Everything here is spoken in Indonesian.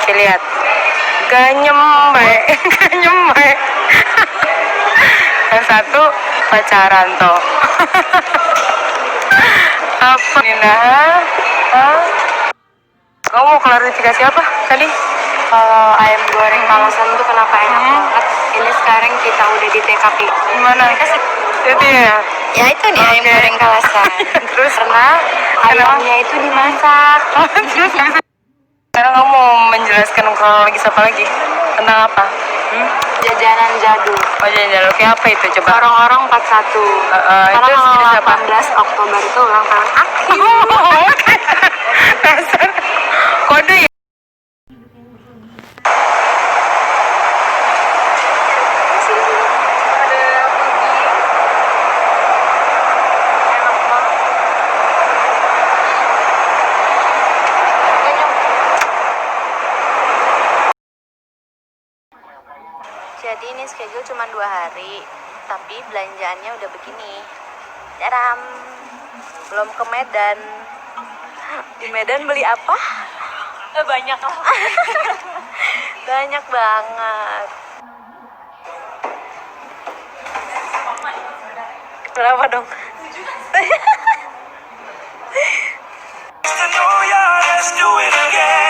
Oke, lihat. Ganyem bae. Ganyem bae. Yang satu pacaran toh. Apa Nina? Hah? Kamu mau klarifikasi apa tadi? Ayam goreng Kalasan tuh kenapa enak banget? Ini sekarang kita udah di TKP. Gimana? Itu ya? Ya itu nih ayam goreng Kalasan. Terus Karena ayamnya itu dimasak. Terus sekarang kamu mau menjelaskan kronologis apa lagi? Tentang apa? Jajanan jadul. Oh, jalan-jalan. Oke, apa itu? Coba. Orang-orang 41. Karena itu kalau jenis apa? 18 Oktober itu ulang tahun aku. Dasar. Kode ya? Jadi ini schedule cuma 2 hari, tapi belanjaannya udah begini. Daram, belum ke Medan. Di Medan beli apa? Banyak lah. Banyak banget. Berapa dong? Let's do it again.